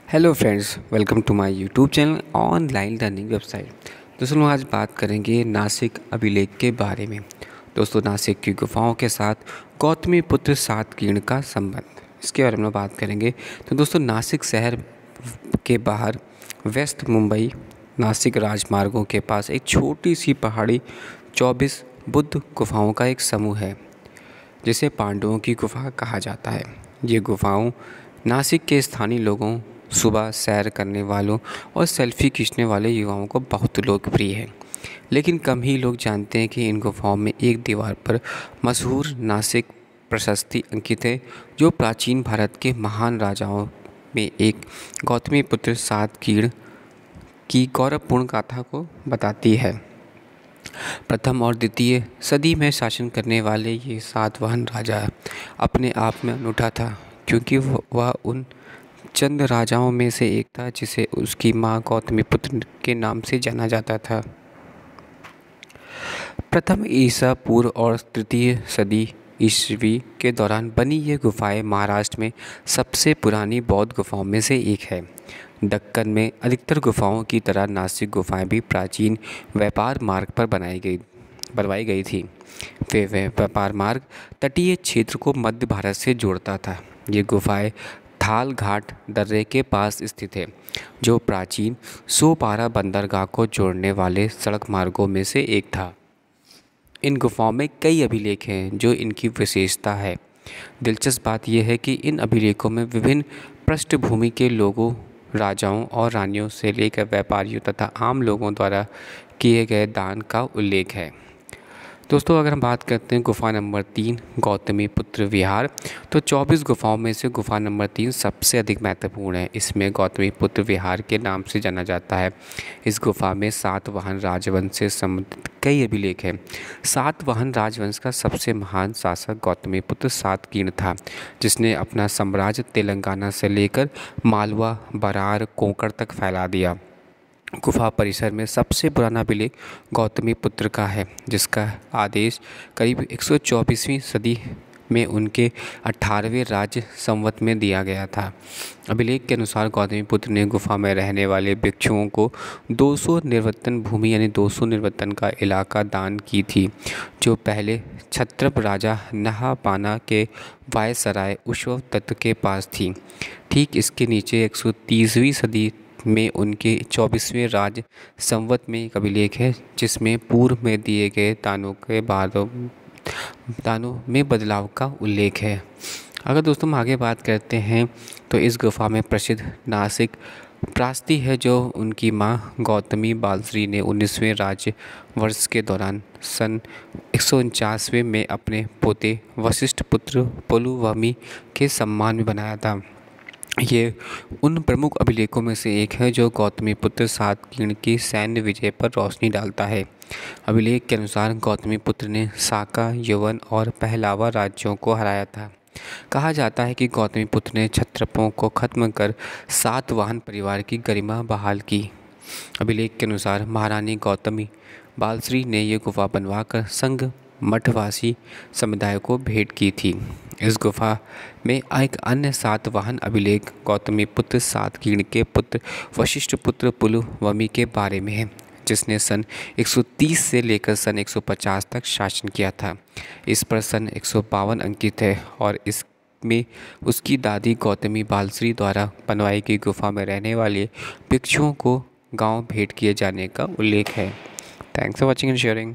Hello friends, welcome to my YouTube channel online learning website. दोस्तों आज बात करेंगे नासिक अभिलेख के बारे में। दोस्तों नासिक की गुफाओं के साथ गौतमीपुत्र सातकीर्ण का संबंध, इसके बारे में बात करेंगे। तो दोस्तों नासिक शहर के बाहर वेस्ट मुंबई नासिक राजमार्गों के पास एक छोटी सी पहाड़ी 24 बुद्ध गुफाओं का एक समूह है, जिसे पांडवों की गुफा कहा जाता है। ये गुफाओं नासिक के स्थानीय लोगों, सुबह सैर करने वालों और सेल्फी खींचने वाले युवाओं को बहुत लोकप्रिय है। लेकिन कम ही लोग जानते हैं कि इन गुफाओं में एक दीवार पर मशहूर नासिक प्रशस्ति अंकित है, जो प्राचीन भारत के महान राजाओं में एक गौतमीपुत्र सातकीर्ण की गौरवपूर्ण गाथा को बताती है। प्रथम और द्वितीय सदी में शासन करने वाले ये सातवाहन राजा अपने आप में अनूठा था, क्योंकि वह उन चंद राजाओं में से एक था जिसे उसकी मां गौतमीपुत्र के नाम से जाना जाता था। प्रथम ईसा पूर्व और तृतीय सदी ईस्वी के दौरान बनी ये गुफाएं महाराष्ट्र में सबसे पुरानी बौद्ध गुफाओं में से एक है। दक्कन में अधिकतर गुफाओं की तरह नासिक गुफाएं भी प्राचीन व्यापार मार्ग पर बनवाई गई थी। वे व्यापार मार्ग तटीय क्षेत्र को मध्य भारत से जोड़ता था। ये गुफाएं थाल घाट दर्रे के पास स्थित है, जो प्राचीन सोपारा बंदरगाह को जोड़ने वाले सड़क मार्गों में से एक था। इन गुफाओं में कई अभिलेख हैं जो इनकी विशेषता है। दिलचस्प बात यह है कि इन अभिलेखों में विभिन्न पृष्ठभूमि के लोगों, राजाओं और रानियों से लेकर व्यापारियों तथा आम लोगों द्वारा किए गए दान का उल्लेख है। दोस्तों अगर हम बात करते हैं गुफा नंबर 3 गौतमीपुत्र विहार, तो 24 गुफाओं में से गुफा नंबर 3 सबसे अधिक महत्वपूर्ण है। इसमें गौतमीपुत्र विहार के नाम से जाना जाता है। इस गुफा में सातवाहन राजवंश से संबंधित कई अभिलेख हैं। सातवाहन राजवंश का सबसे महान शासक गौतमीपुत्र सातकीर्ण था, जिसने अपना साम्राज्य तेलंगाना से लेकर मालवा, बरार, कोंकण तक फैला दिया। गुफा परिसर में सबसे पुराना अभिलेख गौतमीपुत्र का है, जिसका आदेश करीब 124वीं सदी में उनके 18वें राज्य संवत में दिया गया था। अभिलेख के अनुसार गौतमीपुत्र ने गुफा में रहने वाले भिक्षुओं को 200 निर्वतन भूमि यानी 200 निर्वतन का इलाका दान की थी, जो पहले क्षत्रप राजा नहापाना के वायसराय उशव तत्व के पास थी। ठीक इसके नीचे 130वीं सदी में उनके 24वें राज्य संवत में एक अभिलेख है, जिसमें पूर्व में दिए गए दानों में बदलाव का उल्लेख है। अगर दोस्तों हम आगे बात करते हैं तो इस गुफा में प्रसिद्ध नासिक प्रास्ती है, जो उनकी मां गौतमी बालश्री ने 19वें राज्य वर्ष के दौरान सन 149वें में अपने पोते वशिष्ठ पुत्र पुलुवमी के सम्मान में बनाया था। ये उन प्रमुख अभिलेखों में से एक है जो गौतमीपुत्र सातकीर्ण की सैन्य विजय पर रोशनी डालता है। अभिलेख के अनुसार गौतमीपुत्र ने साका, यवन और पहलावा राज्यों को हराया था। कहा जाता है कि गौतमीपुत्र ने क्षत्रपों को खत्म कर सातवाहन परिवार की गरिमा बहाल की। अभिलेख के अनुसार महारानी गौतमी बालश्री ने ये गुफा बनवाकर संघ मठवासी समुदाय को भेंट की थी। इस गुफा में एक अन्य सातवाहन अभिलेख गौतमीपुत्र सातकीर्ण के पुत्र वशिष्ठ पुत्र पुलुवमी के बारे में है, जिसने सन 130 से लेकर सन 150 तक शासन किया था। इस पर सन 152 अंकित है और इसमें उसकी दादी गौतमी बालश्री द्वारा बनवाई गई गुफा में रहने वाले भिक्षुओं को गांव भेंट किए जाने का उल्लेख है। Thanks for watching and sharing.